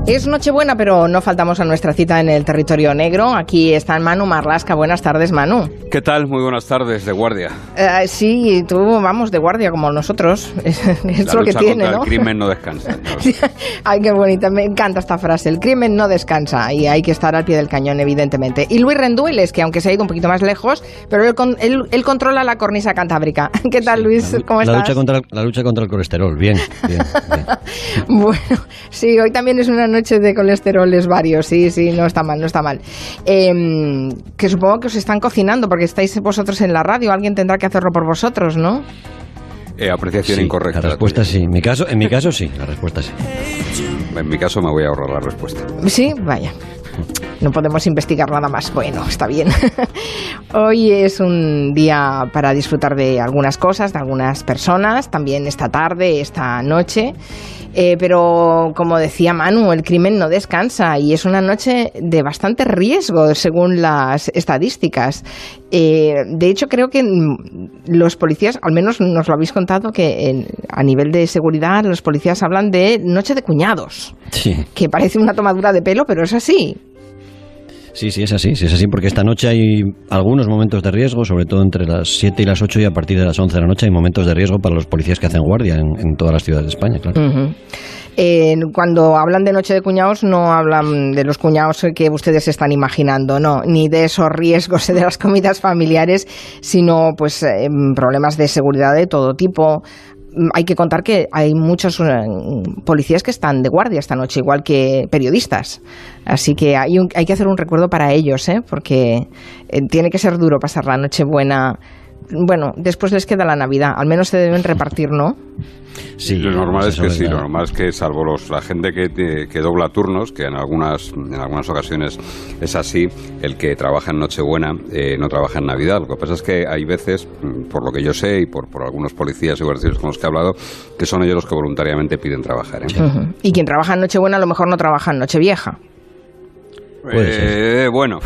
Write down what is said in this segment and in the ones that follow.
Es Nochebuena, pero no faltamos a nuestra cita en el territorio negro. Aquí está Manu Marlasca. Buenas tardes, Manu. ¿Qué tal? Muy buenas tardes, de guardia. Sí, tú vamos de guardia como nosotros. Es lo que tiene, ¿no? El crimen no descansa. Ay, qué bonita, me encanta esta frase. El crimen no descansa y hay que estar al pie del cañón, evidentemente. Y Luis Rendueles, que aunque se ha ido un poquito más lejos, pero él controla la cornisa cantábrica. ¿Qué tal, Luis? ¿Cómo estás? La lucha contra el colesterol, bien. Bueno, sí, hoy también es una noche de colesteroles varios, sí, no está mal. Que supongo que os están cocinando porque estáis vosotros en la radio, alguien tendrá que hacerlo por vosotros, ¿no? Apreciación sí, incorrecta. La respuesta sí, en mi caso sí, la respuesta sí. En mi caso me voy a ahorrar la respuesta. Sí, vaya. No podemos investigar nada más. Bueno, está bien. Hoy es un día para disfrutar de algunas cosas, de algunas personas, también esta tarde, esta noche. Pero, como decía Manu, el crimen no descansa y es una noche de bastante riesgo, según las estadísticas. De hecho, creo que los policías, al menos nos lo habéis contado, que a nivel de seguridad los policías hablan de noche de cuñados. Sí. Que parece una tomadura de pelo, pero es así. Sí, es así, porque esta noche hay algunos momentos de riesgo, sobre todo entre las 7 y las 8 y a partir de las 11 de la noche hay momentos de riesgo para los policías que hacen guardia en todas las ciudades de España, claro. Uh-huh. Cuando hablan de noche de cuñados no hablan de los cuñados que ustedes están imaginando, no, ni de esos riesgos de las comidas familiares, sino pues problemas de seguridad de todo tipo. Hay que contar que hay muchos policías que están de guardia esta noche, igual que periodistas. Así que hay que hacer un recuerdo para ellos, porque tiene que ser duro pasar la Nochebuena. Bueno, después les queda la Navidad, al menos se deben repartir, ¿no? Sí, lo normal es que sí, lo normal es que salvo la gente que dobla turnos, que en algunas ocasiones es así, el que trabaja en Nochebuena no trabaja en Navidad. Lo que pasa es que hay veces, por lo que yo sé y por algunos policías y guardias con los que he hablado, que son ellos los que voluntariamente piden trabajar. Uh-huh. Y quien trabaja en Nochebuena a lo mejor no trabaja en Nochevieja. Bueno.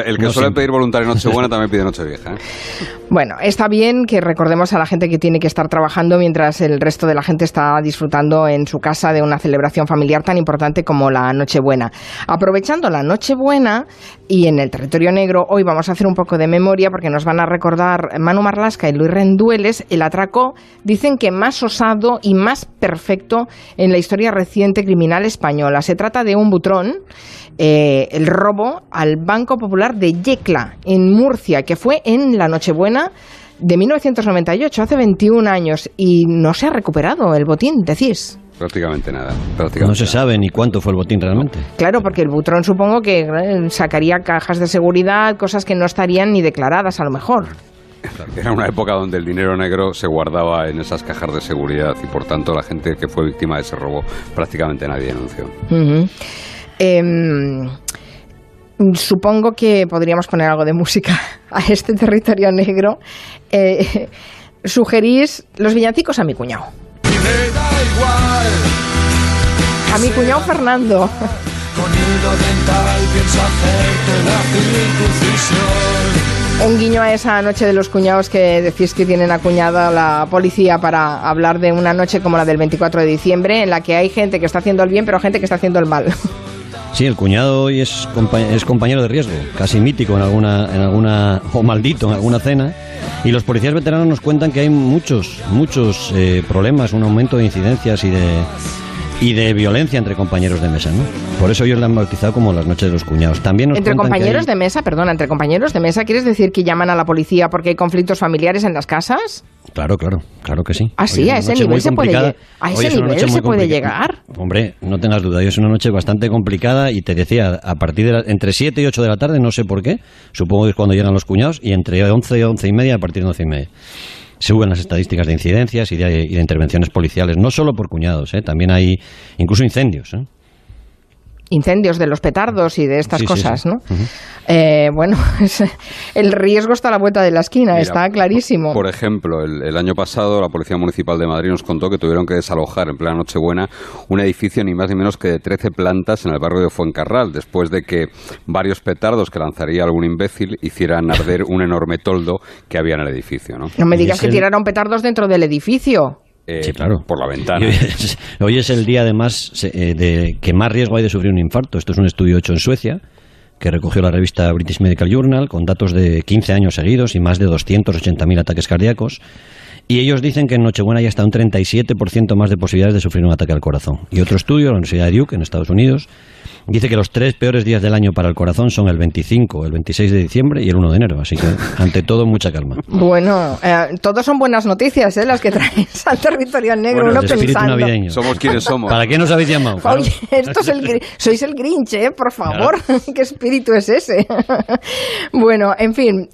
El que suele pedir voluntario Nochebuena también pide Nochevieja. Bueno, está bien que recordemos a la gente que tiene que estar trabajando mientras el resto de la gente está disfrutando en su casa de una celebración familiar tan importante como la Nochebuena. Aprovechando la Nochebuena y en el territorio negro, hoy vamos a hacer un poco de memoria porque nos van a recordar Manu Marlasca y Luis Rendueles el atraco, dicen que más osado y más perfecto en la historia reciente criminal española. Se trata de un butrón. El robo al Banco Popular de Yecla, en Murcia, que fue en la Nochebuena de 1998, hace 21 años, y no se ha recuperado el botín, decís. Prácticamente nada. No se sabe ni cuánto fue el botín realmente. Claro, porque el butrón supongo que sacaría cajas de seguridad, cosas que no estarían ni declaradas a lo mejor. Era una época donde el dinero negro se guardaba en esas cajas de seguridad y por tanto la gente que fue víctima de ese robo prácticamente nadie denunció. Uh-huh. Supongo que podríamos poner algo de música a este territorio negro. Sugerís los villancicos a mi cuñado. A mi cuñado Fernando. Un guiño a esa noche de los cuñados que decís que tienen acuñada la policía para hablar de una noche como la del 24 de diciembre, en la que hay gente que está haciendo el bien, pero gente que está haciendo el mal. Sí, el cuñado hoy es compañero de riesgo, casi mítico en alguna o maldito en alguna cena. Y los policías veteranos nos cuentan que hay muchos problemas, un aumento de incidencias y de violencia entre compañeros de mesa, ¿no? Por eso ellos la han bautizado como las noches de los cuñados. También nos entre compañeros de mesa, entre compañeros de mesa, ¿quieres decir que llaman a la policía porque hay conflictos familiares en las casas? Claro que sí. Ah, sí, a ese nivel se puede llegar. Hombre, no tengas duda, hoy es una noche bastante complicada y te decía, a partir de entre 7 y 8 de la tarde, no sé por qué, supongo que es cuando llegan los cuñados, y entre 11 y 11 y media, a partir de 11 y media. Suben las estadísticas de incidencias y de intervenciones policiales, no solo por cuñados, también hay incluso incendios. Incendios de los petardos y de estas cosas, sí. ¿No? Uh-huh. Bueno, el riesgo está a la vuelta de la esquina, mira, está clarísimo. Por ejemplo, el año pasado la Policía Municipal de Madrid nos contó que tuvieron que desalojar en plena Nochebuena un edificio ni más ni menos que de 13 plantas en el barrio de Fuencarral, después de que varios petardos que lanzaría algún imbécil hicieran arder un enorme toldo que había en el edificio, ¿no? No me digas que tiraron petardos dentro del edificio. Sí, claro. Por la ventana. Hoy es el día, además, de que más riesgo hay de sufrir un infarto. Esto es un estudio hecho en Suecia, que recogió la revista British Medical Journal, con datos de 15 años seguidos y más de 280.000 ataques cardíacos. Y ellos dicen que en Nochebuena hay hasta un 37% más de posibilidades de sufrir un ataque al corazón. Y otro estudio, la Universidad de Duke, en Estados Unidos, dice que los 3 peores días del año para el corazón son el 25, el 26 de diciembre y el 1 de enero. Así que, ante todo, mucha calma. Bueno, todos son buenas noticias, las que traes al territorio negro. Bueno, uno pensando. Navideño. Somos quienes somos. ¿Para qué nos habéis llamado? Oye, esto es sois el Grinch, por favor. Claro. ¿Qué espíritu es ese? Bueno, en fin,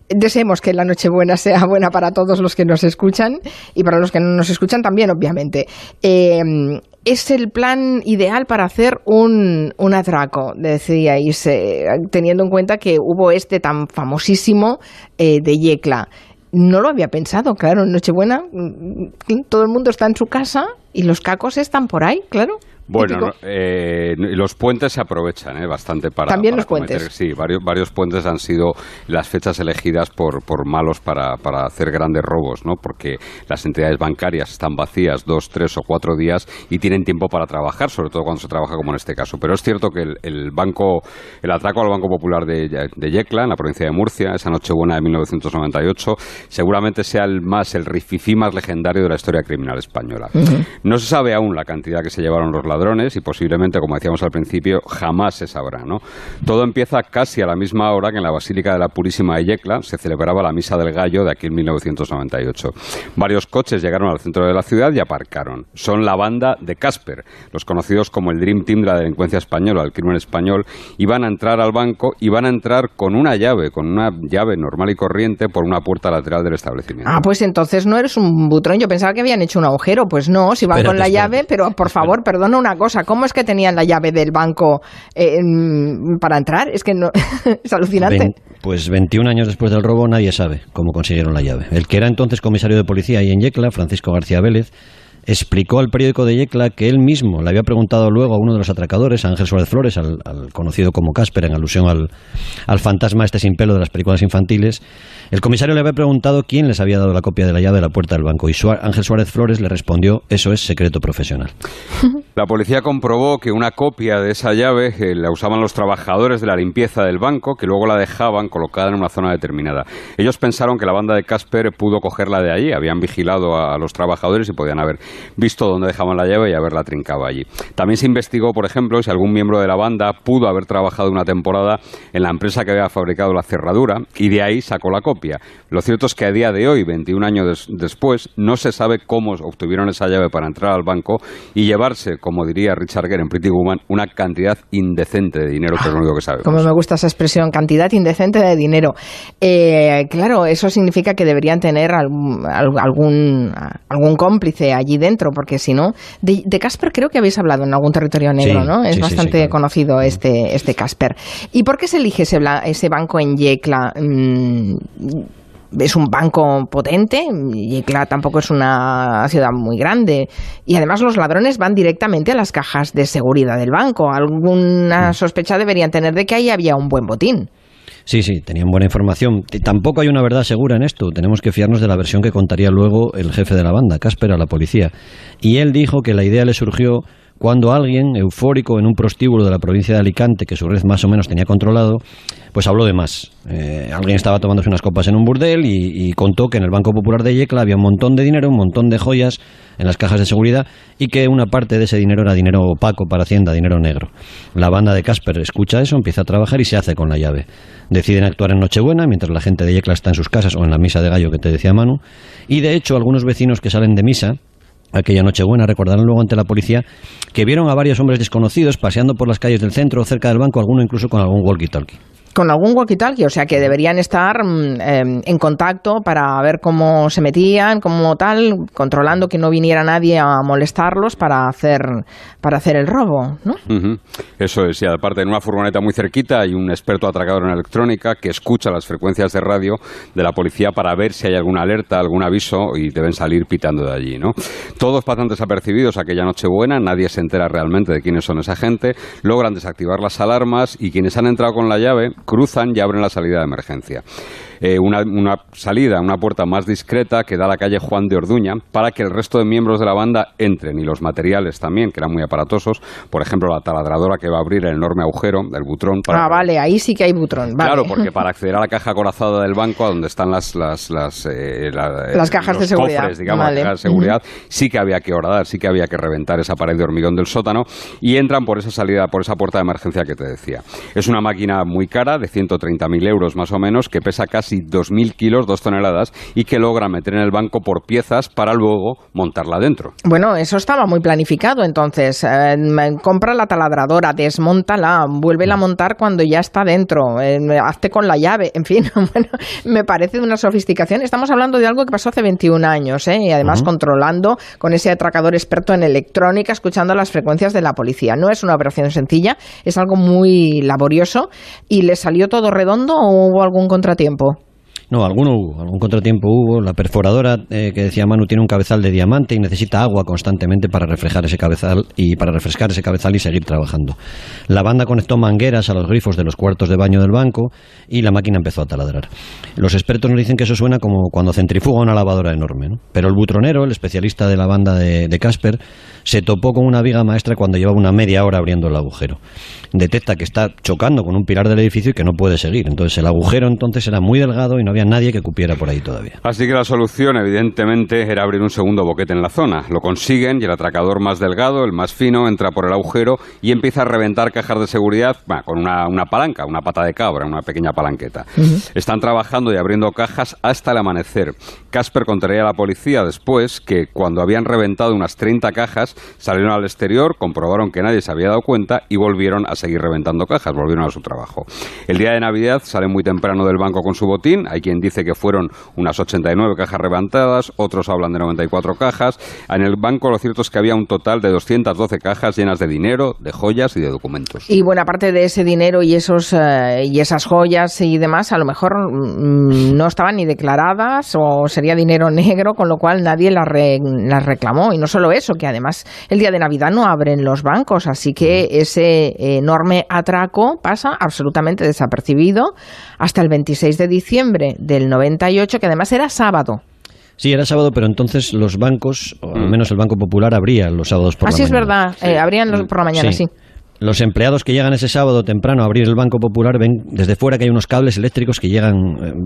deseemos que la Nochebuena sea buena para todos los que nos escuchan y para los que no nos escuchan también, obviamente. Es el plan ideal para hacer un atraco, decíais, teniendo en cuenta que hubo tan famosísimo de Yecla. No lo había pensado, claro, en Nochebuena todo el mundo está en su casa y los cacos están por ahí, claro. Bueno, los puentes se aprovechan bastante para... También para los puentes. Sí, varios puentes han sido las fechas elegidas por malos para hacer grandes robos, ¿no? Porque las entidades bancarias están vacías 2, 3 o 4 días y tienen tiempo para trabajar, sobre todo cuando se trabaja como en este caso. Pero es cierto que el atraco al Banco Popular de Yecla, en la provincia de Murcia, esa Nochebuena de 1998, seguramente sea el rififí más legendario de la historia criminal española. Uh-huh. No se sabe aún la cantidad que se llevaron los ladrones y posiblemente, como decíamos al principio, jamás se sabrá, ¿no? Todo empieza casi a la misma hora que en la Basílica de la Purísima de Yecla se celebraba la Misa del Gallo de aquí en 1998. Varios coches llegaron al centro de la ciudad y aparcaron. Son la banda de Casper, los conocidos como el Dream Team de la delincuencia española, el crimen español, y van a entrar al banco y van a entrar con una llave normal y corriente por una puerta lateral del establecimiento. Ah, pues entonces no eres un butrón. Yo pensaba que habían hecho un agujero. Pues no, si van con la llave, pero por favor, perdona una cosa, ¿cómo es que tenían la llave del banco para entrar? Es que no, es alucinante. Pues 21 años después del robo nadie sabe cómo consiguieron la llave. El que era entonces comisario de policía ahí en Yecla, Francisco García Vélez, explicó al periódico de Yecla que él mismo le había preguntado luego a uno de los atracadores, a Ángel Suárez Flores, al conocido como Casper, en alusión al fantasma sin pelo de las películas infantiles. El comisario le había preguntado quién les había dado la copia de la llave de la puerta del banco y Ángel Suárez Flores le respondió: eso es secreto profesional. La policía comprobó que una copia de esa llave la usaban los trabajadores de la limpieza del banco, que luego la dejaban colocada en una zona determinada. Ellos pensaron que la banda de Casper pudo cogerla de allí, habían vigilado a los trabajadores y podían haber visto dónde dejaban la llave y haberla trincado allí. También se investigó, por ejemplo, si algún miembro de la banda pudo haber trabajado una temporada en la empresa que había fabricado la cerradura y de ahí sacó la copia. Lo cierto es que a día de hoy, 21 años después, no se sabe cómo obtuvieron esa llave para entrar al banco y llevarse, como diría Richard Gere en Pretty Woman, una cantidad indecente de dinero, que es lo único que sabemos. Como me gusta esa expresión, cantidad indecente de dinero. Claro, eso significa que deberían tener algún cómplice allí dentro, porque si no... De Casper creo que habéis hablado en algún territorio negro, sí, ¿no? Es bastante claro. Conocido este Casper. ¿Y por qué se elige ese banco en Yecla? Es un banco potente, Yecla tampoco es una ciudad muy grande, y además los ladrones van directamente a las cajas de seguridad del banco. Alguna sospecha deberían tener de que ahí había un buen botín. Sí, tenían buena información. Tampoco hay una verdad segura en esto. Tenemos que fiarnos de la versión que contaría luego el jefe de la banda, Casper, a la policía. Y él dijo que la idea le surgió cuando alguien, eufórico en un prostíbulo de la provincia de Alicante, que su red más o menos tenía controlado, pues habló de más. Alguien estaba tomándose unas copas en un burdel y contó que en el Banco Popular de Yecla había un montón de dinero, un montón de joyas en las cajas de seguridad y que una parte de ese dinero era dinero opaco para Hacienda, dinero negro. La banda de Casper escucha eso, empieza a trabajar y se hace con la llave. Deciden actuar en Nochebuena, mientras la gente de Yecla está en sus casas o en la misa de gallo que te decía Manu. Y de hecho, algunos vecinos que salen de misa aquella Nochebuena recordarán luego ante la policía que vieron a varios hombres desconocidos paseando por las calles del centro, cerca del banco, alguno incluso con algún walkie-talkie. Con algún walkie-talkie, o sea que deberían estar en contacto para ver cómo se metían, como tal, controlando que no viniera nadie a molestarlos para hacer el robo, ¿no? Uh-huh. Eso es, y aparte en una furgoneta muy cerquita hay un experto atracador en electrónica que escucha las frecuencias de radio de la policía para ver si hay alguna alerta, algún aviso y deben salir pitando de allí, ¿no? Todos pasan desapercibidos aquella Nochebuena, nadie se entera realmente de quiénes son esa gente, logran desactivar las alarmas y quienes han entrado con la llave cruzan y abren la salida de emergencia. Una puerta más discreta que da a la calle Juan de Orduña para que el resto de miembros de la banda entren, y los materiales también, que eran muy aparatosos, por ejemplo la taladradora que va a abrir el enorme agujero del butrón. Vale, ahí sí que hay butrón. Vale. Claro, porque para acceder a la caja acorazada del banco, a donde están las cajas de seguridad, cofres, digamos, las cajas de seguridad, sí que había que horadar, sí que había que reventar esa pared de hormigón del sótano, y entran por esa salida, por esa puerta de emergencia que te decía. Es una máquina muy cara, de 130.000 euros más o menos, que pesa casi 2.000 kilos, 2 toneladas, y que logra meter en el banco por piezas para luego montarla dentro. Bueno, eso estaba muy planificado, entonces. Compra la taladradora, desmóntala, vuélvela a montar cuando ya está dentro, hazte con la llave, en fin, bueno, me parece de una sofisticación. Estamos hablando de algo que pasó hace 21 años, y además controlando con ese atracador experto en electrónica, escuchando las frecuencias de la policía. No es una operación sencilla, es algo muy laborioso. ¿Y le salió todo redondo o hubo algún contratiempo? No, algún contratiempo hubo. La perforadora que decía Manu tiene un cabezal de diamante y necesita agua constantemente para refrescar ese cabezal y seguir trabajando. La banda conectó mangueras a los grifos de los cuartos de baño del banco y la máquina empezó a taladrar. Los expertos nos dicen que eso suena como cuando centrifuga una lavadora enorme, ¿no? Pero el butronero, el especialista de la banda de Casper, se topó con una viga maestra cuando llevaba una media hora abriendo el agujero. Detecta que está chocando con un pilar del edificio y que no puede seguir. Entonces el agujero entonces era muy delgado y no había nadie que cupiera por ahí todavía. Así que la solución, evidentemente, era abrir un segundo boquete en la zona. Lo consiguen y el atracador más delgado, el más fino, entra por el agujero y empieza a reventar cajas de seguridad con una palanca, una pata de cabra, una pequeña palanqueta. Están trabajando y abriendo cajas hasta el amanecer. Casper contaría a la policía después que cuando habían reventado unas 30 cajas, salieron al exterior, comprobaron que nadie se había dado cuenta y volvieron a seguir reventando cajas, volvieron a su trabajo. El día de Navidad salen muy temprano del banco con su botín. Hay quien dice que fueron unas 89 cajas reventadas, otros hablan de 94 cajas. En el banco lo cierto es que había un total de 212 cajas llenas de dinero, de joyas y de documentos. Y buena parte de ese dinero y esas joyas y demás a lo mejor no estaban ni declaradas o sería dinero negro, con lo cual nadie las reclamó. Y no solo eso, que además el día de Navidad no abren los bancos, así que ese enorme atraco pasa absolutamente desapercibido hasta el 26 de diciembre del 98, que además era sábado. Sí, era sábado, pero entonces los bancos, o al menos el Banco Popular, abría los sábados por la mañana. Así es verdad, abrían por la mañana, sí. Los empleados que llegan ese sábado temprano a abrir el Banco Popular ven desde fuera que hay unos cables eléctricos que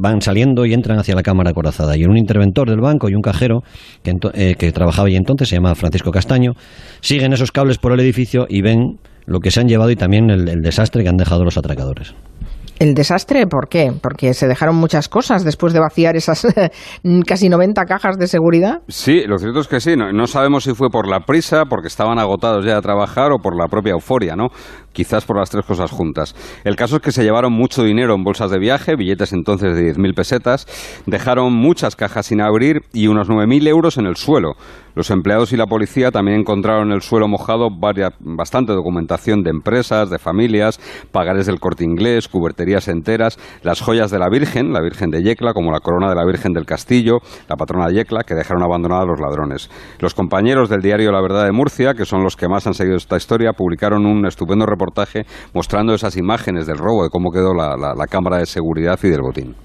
van saliendo y entran hacia la cámara acorazada. Y un interventor del banco y un cajero que trabajaba allí entonces, se llamaba Francisco Castaño, siguen esos cables por el edificio y ven lo que se han llevado y también el desastre que han dejado los atracadores. ¿El desastre por qué? Porque se dejaron muchas cosas después de vaciar esas casi 90 cajas de seguridad. Sí, lo cierto es que sí. No sabemos si fue por la prisa, porque estaban agotados ya de trabajar o por la propia euforia, ¿no? Quizás por las tres cosas juntas. El caso es que se llevaron mucho dinero en bolsas de viaje, billetes entonces de 10.000 pesetas, dejaron muchas cajas sin abrir y unos 9.000 euros en el suelo. Los empleados y la policía también encontraron en el suelo mojado bastante documentación de empresas, de familias, pagares del Corte Inglés, cuberterías enteras, las joyas de la Virgen de Yecla, como la corona de la Virgen del Castillo, la patrona de Yecla, que dejaron abandonada a los ladrones. Los compañeros del diario La Verdad de Murcia, que son los que más han seguido esta historia, publicaron un estupendo reportaje mostrando esas imágenes del robo, de cómo quedó la cámara de seguridad y del botín.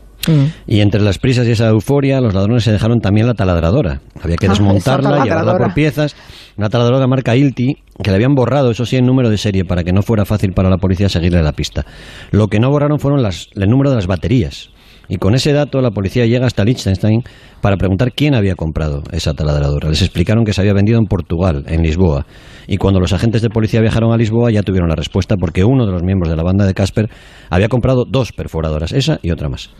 Y entre las prisas y esa euforia, los ladrones se dejaron también la taladradora. Había que desmontarla y llevarla por piezas. Una taladradora marca Ilti, que le habían borrado, eso sí, el número de serie, para que no fuera fácil para la policía seguirle la pista. Lo que no borraron fueron el número de las baterías. Y con ese dato la policía llega hasta Liechtenstein para preguntar quién había comprado esa taladradora. Les explicaron que se había vendido en Portugal, en Lisboa. Y cuando los agentes de policía viajaron a Lisboa ya tuvieron la respuesta, porque uno de los miembros de la banda de Casper había comprado 2 perforadoras, esa y otra más.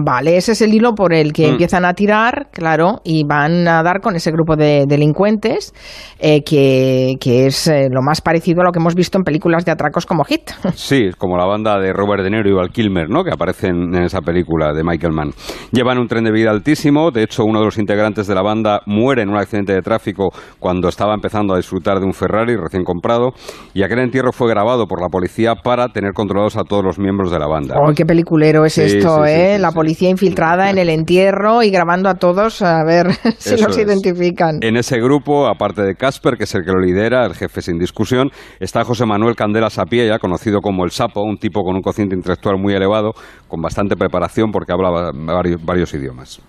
Vale, ese es el hilo por el que empiezan a tirar, claro, y van a dar con ese grupo de delincuentes que es lo más parecido a lo que hemos visto en películas de atracos como Hit. Sí, como la banda de Robert De Niro y Val Kilmer, ¿no?, que aparecen en esa película de Michael Mann. Llevan un tren de vida altísimo. De hecho, uno de los integrantes de la banda muere en un accidente de tráfico cuando estaba empezando a disfrutar de un Ferrari recién comprado, y aquel entierro fue grabado por la policía para tener controlados a todos los miembros de la banda. ¡Oh, qué peliculero es esto! La policía infiltrada en el entierro y grabando a todos a ver si los identifican. En ese grupo, aparte de Casper, que es el que lo lidera, el jefe sin discusión, está José Manuel Candela Sapiella, conocido como el Sapo, un tipo con un cociente intelectual muy elevado, con bastante preparación porque habla varios idiomas.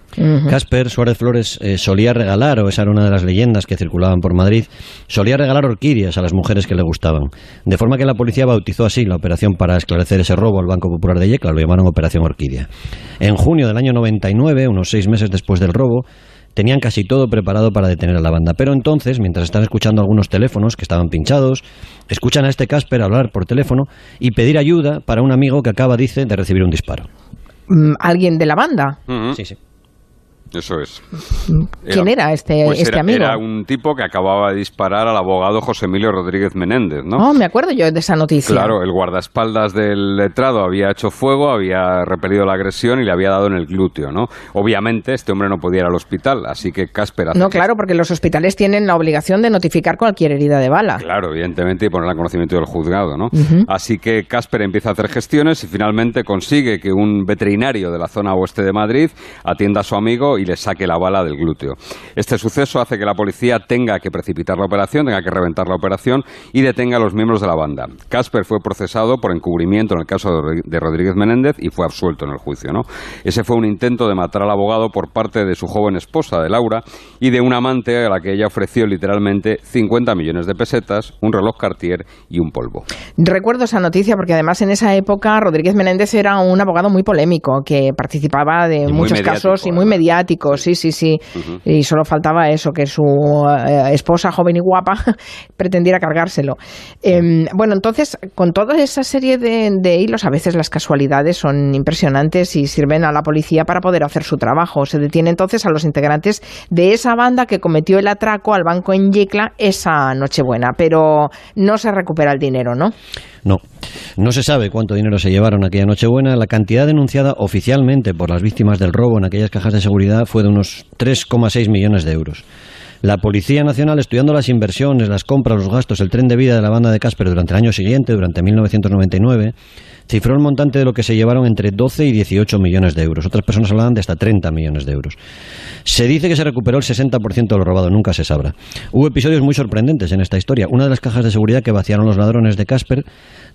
Casper Suárez Flores solía regalar, o esa era una de las leyendas que circulaban por Madrid, solía regalar orquídeas a las mujeres que le gustaban. De forma que la policía bautizó así la operación para esclarecer ese robo al Banco Popular de Yecla, lo llamaron Operación Orquídea. En junio del año 99, unos 6 meses después del robo, tenían casi todo preparado para detener a la banda. Pero entonces, mientras están escuchando algunos teléfonos que estaban pinchados, escuchan a este Casper hablar por teléfono y pedir ayuda para un amigo que acaba, dice, de recibir un disparo. ¿Alguien de la banda? Sí, sí. Eso es. ¿Quién era este amigo? Era un tipo que acababa de disparar al abogado José Emilio Rodríguez Menéndez, ¿no? Oh, me acuerdo yo de esa noticia. Claro, el guardaespaldas del letrado había hecho fuego, había repelido la agresión y le había dado en el glúteo, ¿no? Obviamente este hombre no podía ir al hospital, así que Casper hace... No, claro, porque los hospitales tienen la obligación de notificar cualquier herida de bala. Claro, evidentemente, y ponerla en conocimiento del juzgado, ¿no? Así que Casper empieza a hacer gestiones y finalmente consigue que un veterinario de la zona oeste de Madrid atienda a su amigo y le saque la bala del glúteo. Este suceso hace que la policía tenga que precipitar la operación, tenga que reventar la operación y detenga a los miembros de la banda. Casper fue procesado por encubrimiento en el caso de Rodríguez Menéndez y fue absuelto en el juicio, ¿no? Ese fue un intento de matar al abogado por parte de su joven esposa, de Laura, y de un amante a la que ella ofreció literalmente 50 millones de pesetas, un reloj Cartier y un polvo. Recuerdo esa noticia porque además en esa época Rodríguez Menéndez era un abogado muy polémico que participaba de muchos casos y muy mediático. Sí. Y solo faltaba eso, que su esposa joven y guapa pretendiera cargárselo. Bueno, entonces, con toda esa serie de hilos, a veces las casualidades son impresionantes y sirven a la policía para poder hacer su trabajo. Se detiene entonces a los integrantes de esa banda que cometió el atraco al banco en Yecla esa Nochebuena, pero no se recupera el dinero, ¿no? No se sabe cuánto dinero se llevaron aquella Nochebuena. La cantidad denunciada oficialmente por las víctimas del robo en aquellas cajas de seguridad fue de unos 3,6 millones de euros. La Policía Nacional, estudiando las inversiones, las compras, los gastos, el tren de vida de la banda de Casper durante el año siguiente, durante 1999, cifró el montante de lo que se llevaron entre 12 y 18 millones de euros. Otras personas hablaban de hasta 30 millones de euros. Se dice que se recuperó el 60% de lo robado, nunca se sabrá. Hubo episodios muy sorprendentes en esta historia. Una de las cajas de seguridad que vaciaron los ladrones de Casper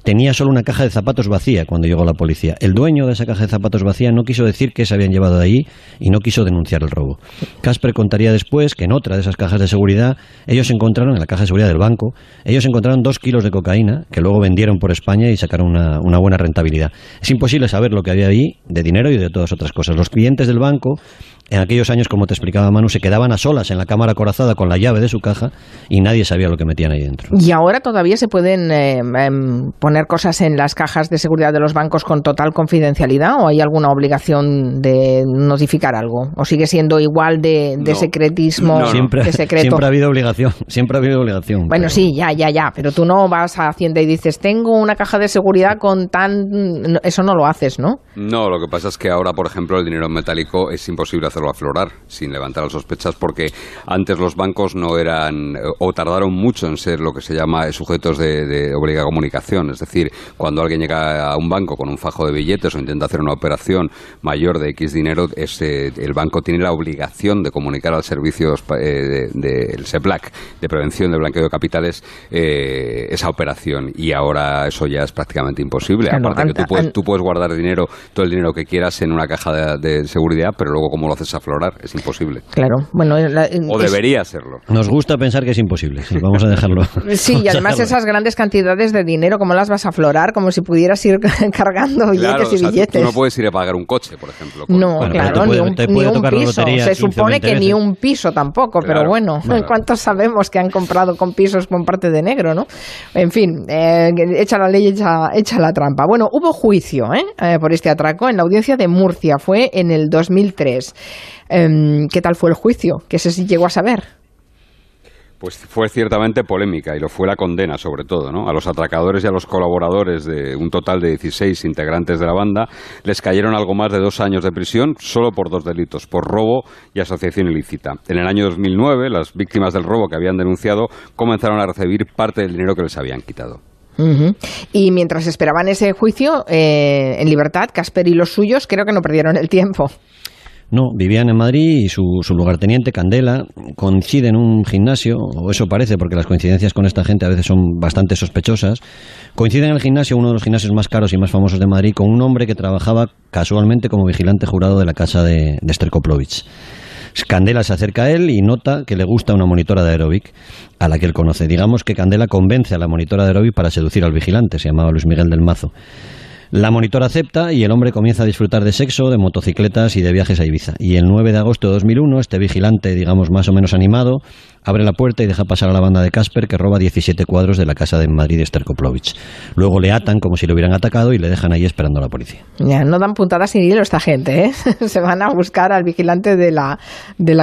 tenía solo una caja de zapatos vacía cuando llegó la policía. El dueño de esa caja de zapatos vacía no quiso decir qué se habían llevado de allí y no quiso denunciar el robo. Casper contaría después que en otra de esas cajas de seguridad, ellos encontraron, en la caja de seguridad del banco, ellos encontraron 2 kilos de cocaína que luego vendieron por España y sacaron una buena rentabilidad. Es imposible saber lo que había allí de dinero y de todas otras cosas. Los clientes del banco, en aquellos años, como te explicaba Manu, se quedaban a solas en la cámara acorazada con la llave de su caja y nadie sabía lo que metían ahí dentro. ¿Y ahora todavía se pueden poner cosas en las cajas de seguridad de los bancos con total confidencialidad o hay alguna obligación de notificar algo? ¿O sigue siendo igual de secretismo? No. Siempre ha habido obligación. Bueno, pero... sí, ya, pero tú no vas a Hacienda y dices, tengo una caja de seguridad con Eso no lo haces, ¿no? No, lo que pasa es que ahora, por ejemplo, el dinero en metálico es imposible hacerlo aflorar sin levantar las sospechas porque antes los bancos no eran o tardaron mucho en ser lo que se llama sujetos de obligada comunicación. Es decir, cuando alguien llega a un banco con un fajo de billetes o intenta hacer una operación mayor de X dinero, el banco tiene la obligación de comunicar al servicio del SEBLAC, de prevención del blanqueo de capitales, esa operación. Y ahora eso ya es prácticamente imposible. Claro, aparte que tú puedes guardar todo el dinero que quieras en una caja de seguridad, pero luego ¿cómo lo haces aflorar? Es imposible. Claro, bueno... O debería serlo. Nos gusta pensar que es imposible, sí, vamos a dejarlo. Sí, y además esas grandes cantidades de dinero, ¿cómo las vas a aflorar? Como si pudieras ir cargando billetes y billetes. Tú no puedes ir a pagar un coche, por ejemplo. No, claro, ni un piso. Se supone que ni un piso tampoco, claro, pero bueno, ¿cuántos sabemos que han comprado con pisos con parte de negro, no? En fin, echa la ley, echa la trampa. Bueno, hubo juicio por este atraco en la audiencia de Murcia, fue en el 2003. ¿Qué tal fue el juicio? ¿Qué se llegó a saber? Pues fue ciertamente polémica, y lo fue la condena sobre todo, ¿no? A los atracadores y a los colaboradores de un total de 16 integrantes de la banda les cayeron algo más de 2 años de prisión solo por 2 delitos, por robo y asociación ilícita. En el año 2009, las víctimas del robo que habían denunciado comenzaron a recibir parte del dinero que les habían quitado. Uh-huh. Y mientras esperaban ese juicio, en libertad, Casper y los suyos creo que no perdieron el tiempo. No, vivían en Madrid y su lugarteniente, Candela, coincide en un gimnasio, o eso parece, porque las coincidencias con esta gente a veces son bastante sospechosas. Coincide en el gimnasio, uno de los gimnasios más caros y más famosos de Madrid, con un hombre que trabajaba casualmente como vigilante jurado de la casa de Esther Koplovich. Candela se acerca a él y nota que le gusta una monitora de aeróbic a la que él conoce. Digamos que Candela convence a la monitora de aeróbic para seducir al vigilante, se llamaba Luis Miguel del Mazo. La monitora acepta y el hombre comienza a disfrutar de sexo, de motocicletas y de viajes a Ibiza. Y el 9 de agosto de 2001, este vigilante, digamos, más o menos animado, abre la puerta y deja pasar a la banda de Casper, que roba 17 cuadros de la casa de Madrid de Esther Koplovich. Luego le atan como si lo hubieran atacado y le dejan ahí esperando a la policía. Ya, no dan puntadas sin hilo esta gente, ¿eh? Se van a buscar al vigilante de la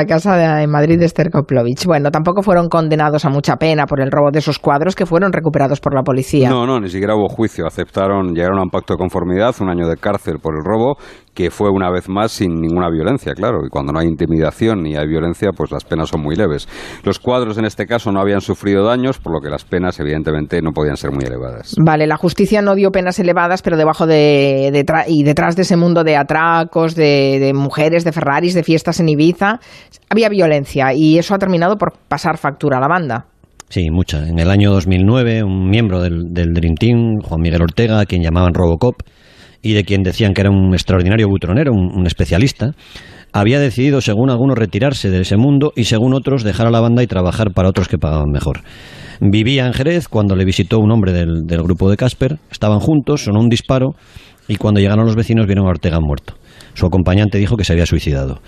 casa de Madrid de Esther Koplovich. Bueno, tampoco fueron condenados a mucha pena por el robo de esos cuadros que fueron recuperados por la policía. No, ni siquiera hubo juicio. Llegaron a un pacto de conformidad, 1 año de cárcel por el robo, que fue una vez más sin ninguna violencia, claro. Y cuando no hay intimidación ni hay violencia, pues las penas son muy leves. Los cuadros en este caso no habían sufrido daños, por lo que las penas evidentemente no podían ser muy elevadas. Vale, la justicia no dio penas elevadas, pero debajo y detrás de ese mundo de atracos, de mujeres, de Ferraris, de fiestas en Ibiza, había violencia y eso ha terminado por pasar factura a la banda. Sí, mucha. En el año 2009, un miembro del Dream Team, Juan Miguel Ortega, a quien llamaban Robocop, y de quien decían que era un extraordinario butronero, un especialista, había decidido, según algunos, retirarse de ese mundo y, según otros, dejar a la banda y trabajar para otros que pagaban mejor. Vivía en Jerez cuando le visitó un hombre del grupo de Casper, estaban juntos, sonó un disparo y cuando llegaron los vecinos vieron a Ortega muerto. Su acompañante dijo que se había suicidado.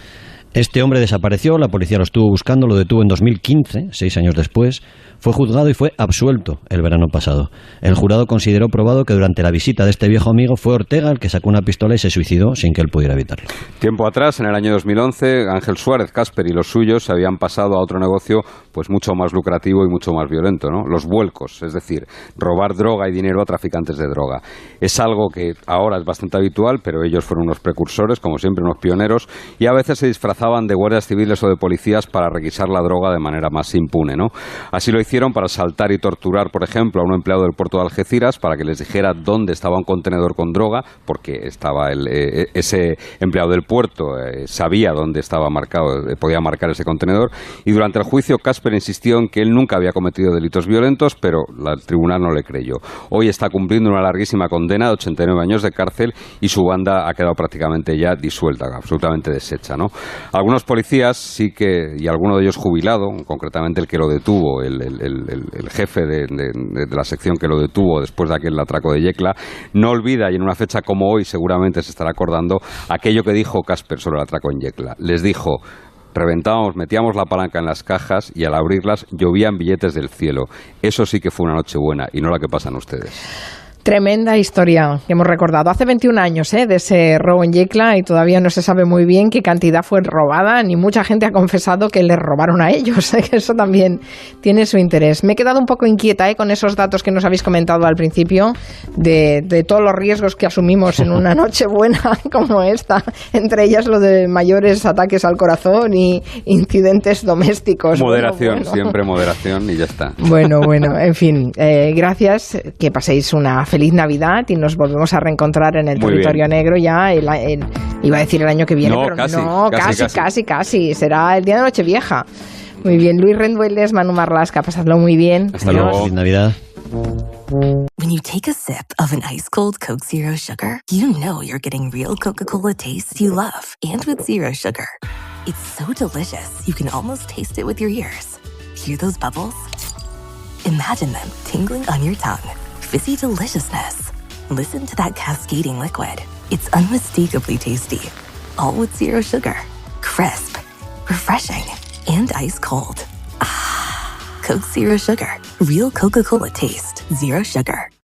Este hombre desapareció, la policía lo estuvo buscando, lo detuvo en 2015, 6 años después, fue juzgado y fue absuelto el verano pasado. El jurado consideró probado que durante la visita de este viejo amigo fue Ortega el que sacó una pistola y se suicidó sin que él pudiera evitarlo. Tiempo atrás, en el año 2011, Ángel Suárez, Casper y los suyos se habían pasado a otro negocio pues mucho más lucrativo y mucho más violento, ¿no? Los vuelcos, es decir, robar droga y dinero a traficantes de droga. Es algo que ahora es bastante habitual, pero ellos fueron unos precursores, como siempre, unos pioneros, y a veces se disfrazaban de guardias civiles o de policías para requisar la droga de manera más impune, ¿no? Así lo hicieron para asaltar y torturar, por ejemplo, a un empleado del puerto de Algeciras para que les dijera dónde estaba un contenedor con droga, porque estaba ese empleado del puerto sabía dónde estaba marcado, podía marcar ese contenedor, y durante el juicio Casper insistió en que él nunca había cometido delitos violentos, pero el tribunal no le creyó. Hoy está cumpliendo una larguísima condena de 89 años de cárcel y su banda ha quedado prácticamente ya disuelta, absolutamente deshecha, ¿no? Algunos policías sí que, y alguno de ellos jubilado, concretamente el que lo detuvo, el jefe de la sección que lo detuvo después de aquel atraco de Yecla, no olvida, y en una fecha como hoy seguramente se estará acordando, aquello que dijo Casper sobre el atraco en Yecla. Les dijo: reventábamos, metíamos la palanca en las cajas y al abrirlas llovían billetes del cielo. Eso sí que fue una noche buena y no la que pasan ustedes. Tremenda historia que hemos recordado. Hace 21 años de ese robo en Yecla y todavía no se sabe muy bien qué cantidad fue robada, ni mucha gente ha confesado que les robaron a ellos. Eso también tiene su interés. Me he quedado un poco inquieta con esos datos que nos habéis comentado al principio de todos los riesgos que asumimos en una noche buena como esta, entre ellas lo de mayores ataques al corazón y incidentes domésticos. Moderación, bueno. Siempre moderación y ya está. Bueno, en fin, gracias, que paséis una feliz Navidad y nos volvemos a reencontrar en el Muy territorio bien. negro ya, iba a decir el año que viene, no, pero casi, será el día de Nochevieja. Muy bien, Luis Rendueles, Manu Marlasca, pasadlo muy bien. Hasta luego. Feliz Navidad. When you take a sip of an ice-cold Coke Zero Sugar, you know you're getting real Coca-Cola taste you love. And with Zero Sugar, it's so delicious you can almost taste it with your ears. Hear those bubbles? Imagine them tingling on your tongue. Fizzy deliciousness. Listen to that cascading liquid. It's unmistakably tasty. All with Zero Sugar. Crisp, refreshing, and ice cold. Ah, Coke Zero Sugar. Real Coca-Cola taste. Zero Sugar.